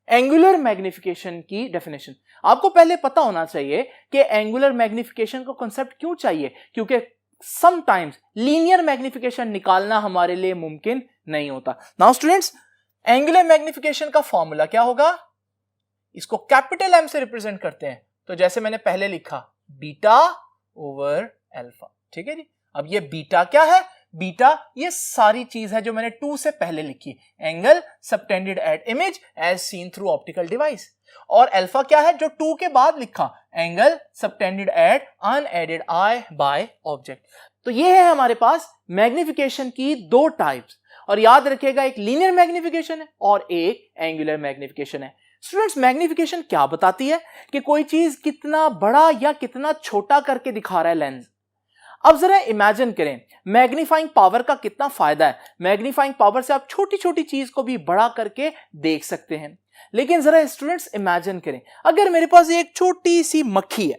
एंगुलर मैग्निफिकेशन की डेफिनेशन। आपको पहले पता होना चाहिए कि एंगुलर मैग्निफिकेशन का कॉन्सेप्ट क्यों चाहिए, क्योंकि समटाइम्स लीनियर मैग्निफिकेशन निकालना हमारे लिए मुमकिन नहीं होता। नाउ स्टूडेंट्स, एंगुलर मैग्निफिकेशन का फॉर्मूला क्या होगा, इसको कैपिटल एम से रिप्रेजेंट करते हैं। तो जैसे मैंने पहले लिखा, बीटा ओवर अल्फा। ठीक है जी, अब ये बीटा क्या है, बीटा ये सारी चीज है जो मैंने 2 से पहले लिखी, angle subtended at image as seen through optical device, और अल्फा क्या है जो 2 के बाद लिखा, angle subtended at unaided eye by object. तो ये है हमारे पास मैग्निफिकेशन की 2 टाइप्स, और याद रखिएगा एक लीनियर मैग्निफिकेशन है और एक एंगुलर मैग्निफिकेशन है। स्टूडेंट्स, मैग्निफिकेशन क्या बताती है कि कोई चीज कितना बड़ा या कितना छोटा करके दिखा रहा है लेंस। अब जरा इमेजिन करें मैग्नीफाइंग पावर का कितना फायदा है। मैग्नीफाइंग पावर से आप छोटी छोटी चीज को भी बड़ा करके देख सकते हैं। लेकिन जरा स्टूडेंट्स इमेजिन करें, अगर मेरे पास एक छोटी सी मक्खी है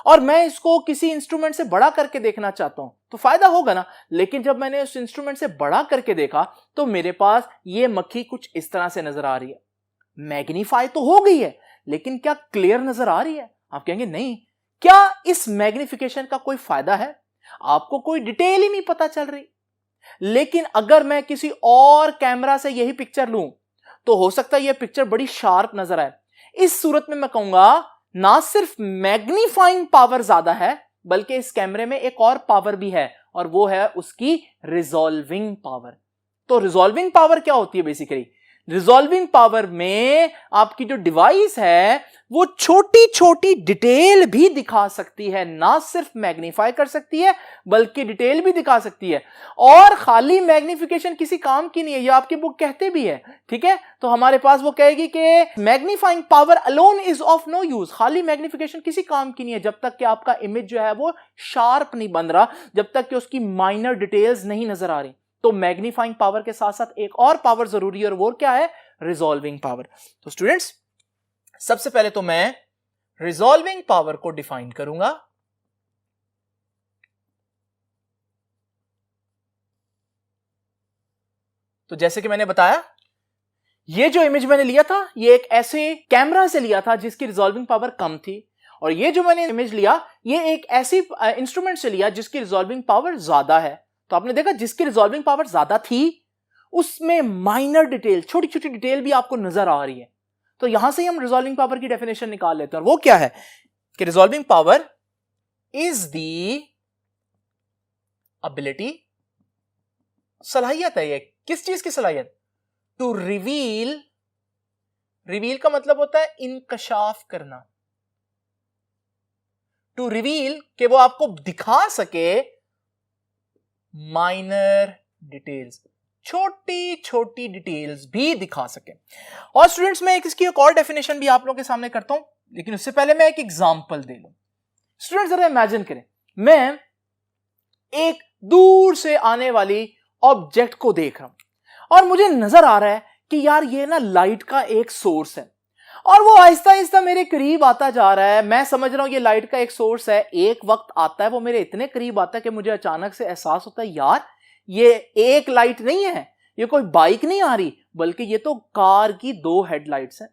और मैं इसको किसी इंस्ट्रूमेंट से बड़ा करके देखना चाहता हूं तो फायदा होगा ना। लेकिन जब मैंने उस इंस्ट्रूमेंट से बड़ा करके देखा तो मेरे पास ये मक्खी कुछ इस तरह से नजर आ रही है। मैग्नीफाई तो हो गई है लेकिन क्या क्लियर नजर आ रही है? आप कहेंगे नहीं। क्या इस मैग्निफिकेशन का कोई फायदा है? आपको कोई डिटेल ही नहीं पता चल रही। लेकिन अगर मैं किसी और कैमरा से यही पिक्चर लूं तो हो सकता है यह पिक्चर बड़ी शार्प नजर आए। इस सूरत में मैं कहूंगा ना सिर्फ मैग्नीफाइंग पावर ज्यादा है बल्कि इस कैमरे में एक और पावर भी है और वो है उसकी रिजॉल्विंग पावर। तो रिजॉल्विंग पावर क्या होती है? बेसिकली रिजॉल्विंग पावर में आपकी जो डिवाइस है वो छोटी छोटी डिटेल भी दिखा सकती है, ना सिर्फ मैग्नीफाई कर सकती है बल्कि डिटेल भी दिखा सकती है। और खाली मैग्निफिकेशन किसी काम की नहीं है, ये आपकी बुक कहते भी है। ठीक है, तो हमारे पास वो कहेगी कि magnifying power alone is of no use. खाली मैग्निफिकेशन किसी काम की नहीं है जब तक कि आपका इमेज जो है वो शार्प नहीं बन रहा, जब तक कि उसकी माइनर डिटेल्स नहीं नजर आ रही। तो मैग्नीफाइंग पावर के साथ साथ एक और पावर जरूरी है और वो क्या है? Resolving power. तो स्टूडेंट्स सबसे पहले तो मैं रिजॉल्विंग पावर को डिफाइन करूंगा। तो जैसे कि मैंने बताया, ये जो इमेज मैंने लिया था ये एक ऐसे कैमरा से लिया था जिसकी रिजॉल्विंग पावर कम थी, और ये जो मैंने इमेज लिया ये एक ऐसी इंस्ट्रूमेंट से लिया जिसकी रिजॉल्विंग पावर ज्यादा है। तो आपने देखा जिसकी रिजॉल्विंग पावर ज्यादा थी उसमें माइनर डिटेल, छोटी छोटी डिटेल भी आपको नजर आ रही है। तो यहां से ही हम रिजॉल्विंग पावर की डेफिनेशन निकाल लेते हैं, और वो क्या है कि resolving power is the ability, सलाहियत है, ये किस चीज की सलाहियत? टू रिवील, रिवील का मतलब होता है इंकशाफ करना, टू रिवील कि वो आपको दिखा सके माइनर डिटेल्स, छोटी छोटी डिटेल्स भी दिखा सके। और स्टूडेंट्स मैं इसकी एक और डेफिनेशन भी आप लोगों के सामने करता हूं, लेकिन उससे पहले मैं एक एग्जांपल दे लूं। स्टूडेंट्स जरा इमेजिन करें, मैं एक दूर से आने वाली ऑब्जेक्ट को देख रहा हूं और मुझे नजर आ रहा है कि यार ये ना लाइट का एक सोर्स है, और वो आहिस्ता आहिस्ता मेरे करीब आता जा रहा है। मैं समझ रहा हूं ये लाइट का एक सोर्स है। एक वक्त आता है वो मेरे इतने करीब आता है कि मुझे अचानक से एहसास होता है यार ये एक लाइट नहीं है, ये कोई बाइक नहीं आ रही, बल्कि ये तो कार की 2 हेडलाइट्स हैं।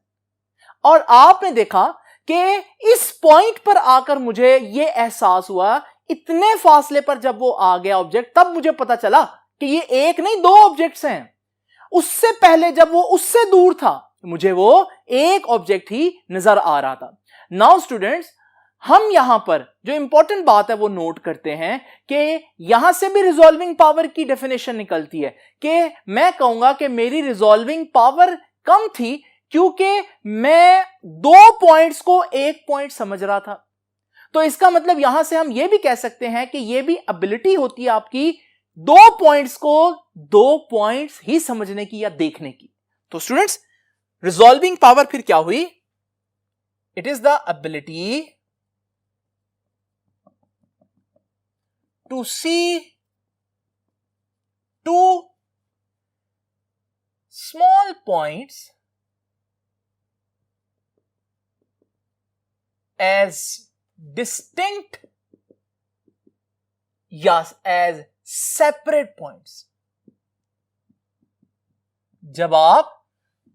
और आपने देखा कि इस पॉइंट पर आकर मुझे ये एहसास हुआ, इतने फासले पर जब वो आ गया ऑब्जेक्ट, तब मुझे पता चला कि ये एक नहीं 2 ऑब्जेक्ट्स हैं। उससे पहले जब वो उससे दूर था मुझे वो एक ऑब्जेक्ट ही नजर आ रहा था। नाउ स्टूडेंट्स हम यहां पर जो इंपॉर्टेंट बात है वो नोट करते हैं कि यहां से भी रिजॉल्विंग पावर की डेफिनेशन निकलती है कि मैं कहूंगा कि मेरी रिजॉल्विंग पावर कम थी क्योंकि मैं 2 पॉइंट्स को एक पॉइंट समझ रहा था। तो इसका मतलब यहां से हम यह भी कह सकते हैं कि यह भी एबिलिटी होती है आपकी 2 पॉइंट्स को 2 पॉइंट्स ही समझने की या देखने की। तो स्टूडेंट्स रिजॉल्विंग पावर फिर क्या हुई? It is the ability to see 2 small points as distinct या as separate points। जब आप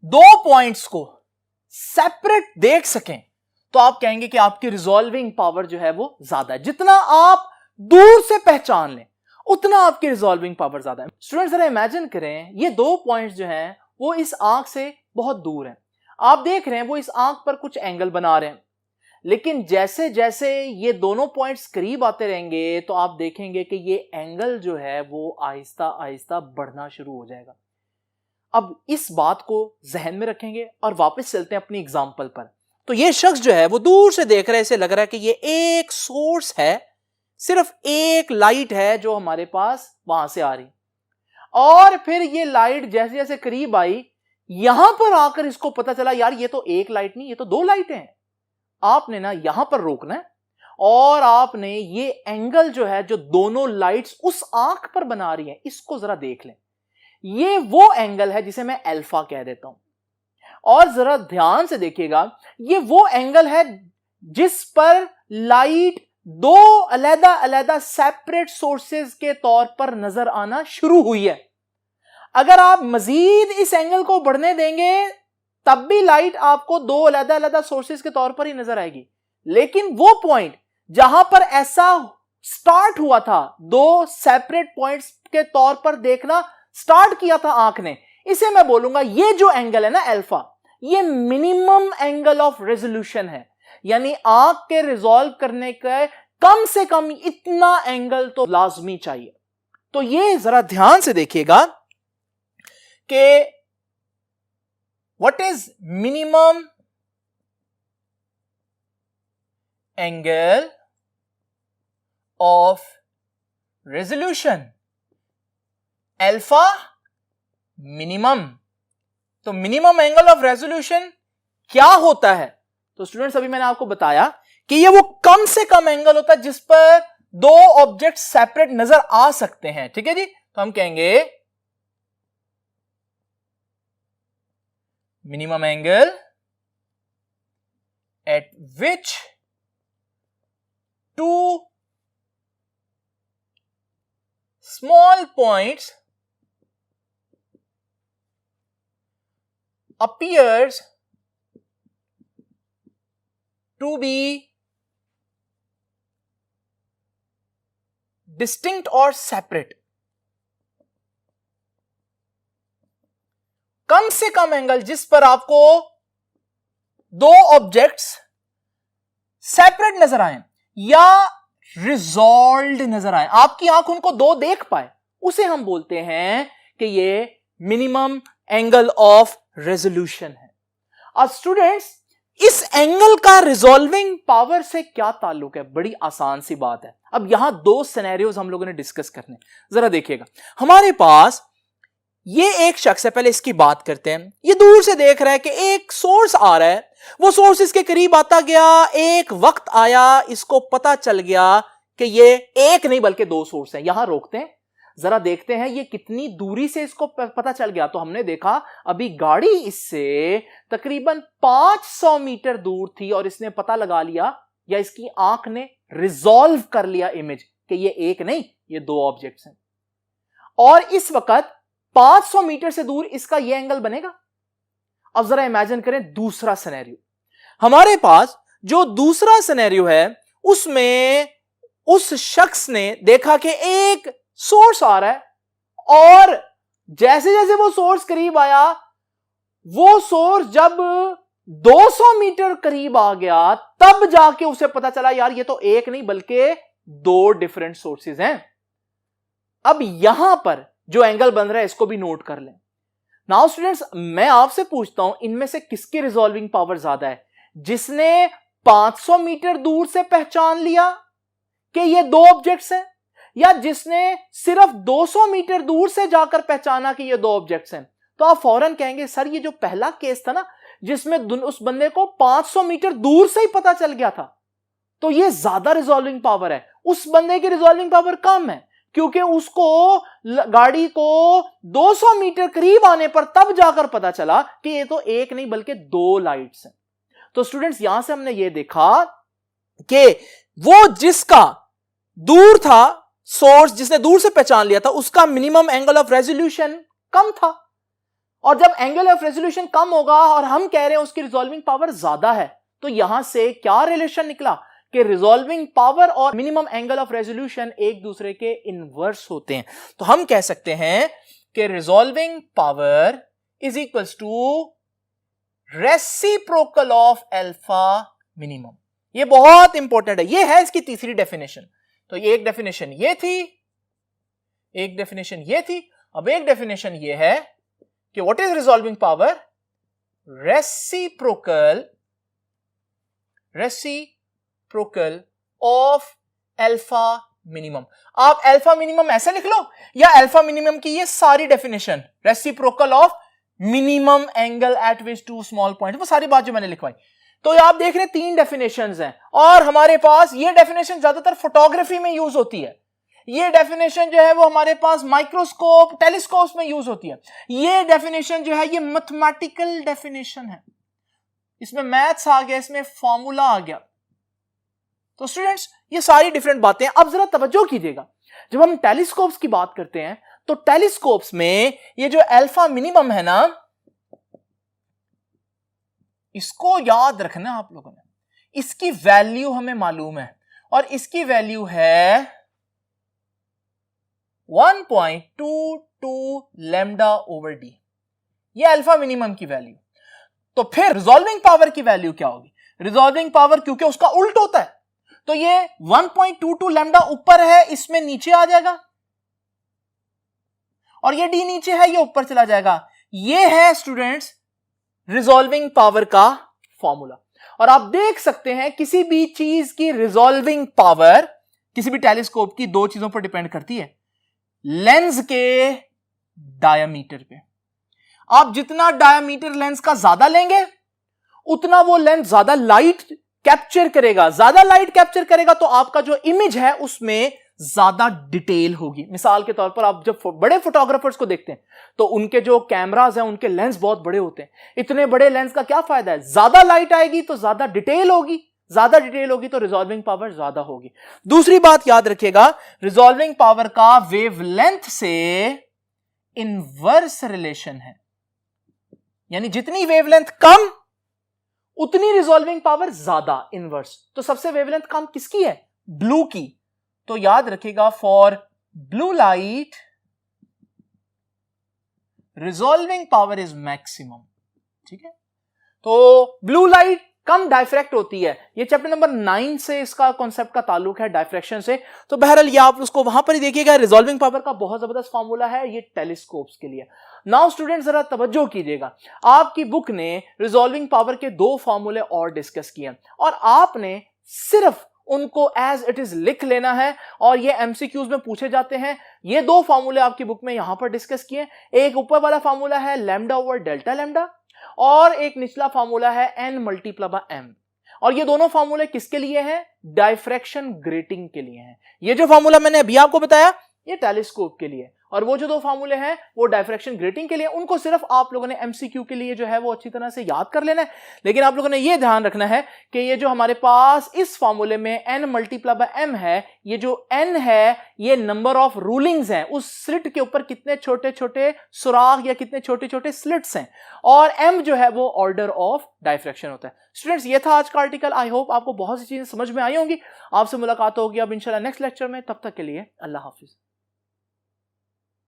2 पॉइंट्स को सेपरेट देख सकें तो आप कहेंगे कि आपकी रिजॉल्विंग पावर जो है वो ज्यादा है। जितना आप दूर से पहचान लें उतना आपकी रिजॉल्विंग पावर ज्यादा है। स्टूडेंट्स जरा इमेजिन करें, ये 2 पॉइंट्स जो हैं वो इस आंख से बहुत दूर हैं। आप देख रहे हैं वो इस आंख पर कुछ एंगल बना रहे हैं, लेकिन जैसे जैसे ये दोनों पॉइंट्स करीब आते रहेंगे तो आप देखेंगे कि ये एंगल जो है वो आहिस्ता आहिस्ता बढ़ना शुरू हो जाएगा। अब इस बात को जहन में रखेंगे और वापस चलते हैं अपनी एग्जांपल पर। तो ये शख्स जो है वो दूर से देख रहा है, इसे लग रहा है कि ये एक सोर्स है, सिर्फ एक लाइट है जो हमारे पास वहां से आ रही, और फिर ये लाइट जैसे जैसे करीब आई यहां पर आकर इसको पता चला यार ये तो एक लाइट नहीं, ये तो 2 लाइटें हैं। आपने ना यहां पर रोकना है और आपने ये एंगल जो है जो दोनों लाइट्स उस आंख पर बना रही है इसको जरा देख लें। ये वो एंगल है जिसे मैं अल्फा कह देता हूं, और जरा ध्यान से देखिएगा ये वो एंगल है जिस पर लाइट 2 अलग अलग सेपरेट सोर्सेज के तौर पर नजर आना शुरू हुई है। अगर आप मजीद इस एंगल को बढ़ने देंगे तब भी लाइट आपको 2 अलग अलग सोर्सेज के तौर पर ही नजर आएगी, लेकिन वो पॉइंट जहां पर ऐसा स्टार्ट हुआ था, 2 सेपरेट पॉइंट्स के तौर पर देखना स्टार्ट किया था आंख ने, इसे मैं बोलूंगा ये जो एंगल है ना अल्फा, ये मिनिमम एंगल ऑफ रेजोल्यूशन है। यानी आंख के रिजॉल्व करने का कम से कम इतना एंगल तो लाजमी चाहिए। तो ये जरा ध्यान से देखिएगा कि what is minimum angle of resolution? Alpha minimum. तो मिनिमम एंगल ऑफ रेजोल्यूशन क्या होता है? तो स्टूडेंट्स अभी मैंने आपको बताया कि ये वो कम से कम एंगल होता है जिस पर 2 ऑब्जेक्ट सेपरेट नजर आ सकते हैं। ठीक है जी, तो हम कहेंगे minimum angle at which two small points appears to be distinct or separate. कम से कम एंगल जिस पर आपको दो ऑब्जेक्ट्स सेपरेट नजर आए या रिजॉल्व्ड नजर आए, आपकी आंख उनको दो देख पाए, उसे हम बोलते हैं कि ये मिनिमम एंगल ऑफ रेजोल्यूशन है। अब स्टूडेंट्स, इस एंगल का रिजॉल्विंग पावर से क्या ताल्लुक है? बड़ी आसान सी बात है। अब यहां दो सिनेरियोज हम लोगों ने डिस्कस करने, जरा देखिएगा। हमारे पास ये एक शख्स है, पहले इसकी बात करते हैं। ये दूर से देख रहा है कि एक सोर्स आ रहा है, वो सोर्स इसके करीब आता गया, एक वक्त आया इसको पता चल गया कि ये एक नहीं बल्कि दो सोर्स हैं। यहां रोकते हैं, जरा देखते हैं ये कितनी दूरी से इसको पता चल गया। तो हमने देखा अभी गाड़ी इससे तकरीबन 500 मीटर दूर थी और इसने पता लगा लिया, या इसकी आंख ने रिजॉल्व कर लिया इमेज कि ये एक नहीं ये दो ऑब्जेक्ट्स हैं। और इस वक्त 500 मीटर से दूर इसका ये एंगल बनेगा। अब जरा इमेजिन करें दूसरा सिनेरियो। हमारे पास जो दूसरा सिनेरियो है उसमें उस शख्स ने देखा कि एक सोर्स आ रहा है और जैसे जैसे वो सोर्स करीब आया, वो सोर्स जब 200 मीटर करीब आ गया तब जाके उसे पता चला यार ये तो एक नहीं बल्कि दो डिफरेंट सोर्सेज हैं। अब यहां पर जो एंगल बन रहा है इसको भी नोट कर लें। नाउ स्टूडेंट्स, मैं आपसे पूछता हूं इनमें से किसकी रिजॉल्विंग पावर ज्यादा है? जिसने 500 मीटर दूर से पहचान लिया कि ये दो ऑब्जेक्ट्स हैं, या जिसने सिर्फ 200 मीटर दूर से जाकर पहचाना कि ये दो ऑब्जेक्ट्स हैं? तो आप फौरन कहेंगे सर ये जो पहला केस था ना जिसमें उस बंदे को 500 मीटर दूर से ही पता चल गया था, तो ये ज्यादा रिजॉल्विंग पावर है। उस बंदे की रिजॉल्विंग पावर कम है क्योंकि उसको गाड़ी को 200 मीटर करीब आने पर तब जाकर पता चला कि ये तो एक नहीं बल्कि दो लाइट्स हैं। तो स्टूडेंट्स, यहां से हमने ये देखा कि वो जिसका दूर था सोर्स, जिसने दूर से पहचान लिया था, उसका मिनिमम एंगल ऑफ रेजोल्यूशन कम था। और जब एंगल ऑफ रेजोल्यूशन कम होगा और हम कह रहे हैं उसकी रिजॉल्विंग पावर ज्यादा है, तो यहां से क्या रिलेशन निकला कि रिजॉल्विंग पावर और मिनिमम एंगल ऑफ रेजोल्यूशन एक दूसरे के इनवर्स होते हैं। तो हम कह सकते हैं कि resolving power is equals to reciprocal of alpha minimum. ये बहुत इंपॉर्टेंट है, ये है इसकी तीसरी डेफिनेशन। तो ये एक डेफिनेशन ये थी, एक डेफिनेशन ये थी, अब एक डेफिनेशन ये है कि what is resolving power? Reciprocal of alpha minimum. आप अल्फा मिनिमम ऐसे लिख लो, या अल्फा मिनिमम की ये सारी definition, reciprocal of minimum angle at which two small point, वो सारी बात जो मैंने लिखवाई। तो आप देख रहे हैं तीन डेफिनेशंस हैं और हमारे पास ये डेफिनेशन ज्यादातर फोटोग्राफी में यूज होती है। ये डेफिनेशन जो है वो हमारे पास माइक्रोस्कोप, टेलीस्कोप में यूज होती है। ये डेफिनेशन जो है ये मैथमेटिकल डेफिनेशन है, इसमें मैथ्स आ गया, इसमें फॉर्मूला आ गया। तो स्टूडेंट्स, ये सारी डिफरेंट बातें। अब जरा तवज्जो कीजिएगा, जब हम टेलीस्कोप्स की बात करते हैं तो टेलीस्कोप्स में ये जो अल्फा मिनिमम है ना, इसको याद रखना आप लोगों ने। इसकी वैल्यू हमें मालूम है और इसकी वैल्यू है 1.22 लैम्डा ओवर डी, ये अल्फा मिनिमम की वैल्यू। तो फिर रिजॉल्विंग पावर की वैल्यू क्या होगी? रिजॉल्विंग पावर क्योंकि उसका उल्ट होता है, तो ये 1.22 लैम्डा ऊपर है, इसमें नीचे आ जाएगा, और ये डी नीचे है, ये ऊपर चला जाएगा। ये है स्टूडेंट्स रिजॉल्विंग पावर का फॉर्मूला। और आप देख सकते हैं किसी भी चीज की रिजॉल्विंग पावर किसी भी टेलीस्कोप की दो चीजों पर डिपेंड करती है, लेंस के डायामीटर पे। आप जितना डायामीटर लेंस का ज्यादा लेंगे उतना वो लेंस ज्यादा लाइट कैप्चर करेगा। ज्यादा लाइट कैप्चर करेगा तो आपका जो इमेज है उसमें ज्यादा डिटेल होगी। मिसाल के तौर पर आप जब बड़े फोटोग्राफर्स को देखते हैं तो उनके जो कैमराज हैं उनके लेंस बहुत बड़े होते हैं। इतने बड़े लेंस का क्या फायदा है, ज्यादा लाइट आएगी तो ज्यादा डिटेल होगी, ज्यादा डिटेल होगी तो रिजॉल्विंग पावर ज्यादा होगी। दूसरी बात याद रखिएगा, रिजॉल्विंग पावर का वेवलेंथ से इनवर्स रिलेशन है, यानी जितनी वेवलेंथ कम उतनी रिजॉल्विंग पावर ज्यादा, इनवर्स। तो सबसे वेवलेंथ कम किसकी है, ब्लू की। तो याद रखिएगा for blue light resolving power is maximum. ठीक है, तो ब्लू लाइट कम डायफ्रैक्ट होती है, ये चैप्टर नंबर 9 से इसका कॉन्सेप्ट का ताल्लुक है, डायफ्रैक्शन से। तो बहरहाल ये आप उसको वहां पर ही देखिएगा। रिजॉल्विंग पावर का बहुत जबरदस्त फार्मूला है ये टेलीस्कोप्स के लिए। नाउ स्टूडेंट जरा तवज्जो कीजिएगा, आपकी बुक ने रिजॉल्विंग पावर के 2 फार्मूले और डिस्कस किए और आपने सिर्फ उनको एज इट इज लिख लेना है और ये एमसीक्यूज में पूछे जाते हैं। ये 2 फार्मूले आपकी बुक में यहां पर डिस्कस किए। एक ऊपर वाला फार्मूला है लैम्डा ओवर डेल्टा लैम्डा और एक निचला फार्मूला है n मल्टीप्लाई बाय m। और ये दोनों फार्मूले किसके लिए हैं, डायफ्रैक्शन ग्रेटिंग के लिए हैं। ये जो फार्मूला मैंने अभी आपको बताया ये टेलीस्कोप के लिए, और वो जो 2 फार्मूले हैं वो डायफ्रैक्शन ग्रेटिंग के लिए। उनको सिर्फ आप लोगों ने एमसीक्यू के लिए जो है वो अच्छी तरह से याद कर लेना है। लेकिन आप लोगों ने ये ध्यान रखना है कि ये जो हमारे पास इस फार्मूले में n मल्टीप्लाई बाय m है, ये जो n है ये नंबर ऑफ रूलिंग्स हैं, उस स्लिट के ऊपर कितने छोटे छोटे सुराख या कितने छोटे छोटे स्लिट्स हैं, और m जो है वो ऑर्डर ऑफ डायफ्रैक्शन होता है। स्टूडेंट्स ये था आज का आर्टिकल। आई होप आपको बहुत सी चीजें समझ में आई होंगी। आपसे मुलाकात होगी अब इंशाल्लाह नेक्स्ट लेक्चर में। तब तक के लिए अल्लाह हाफिज।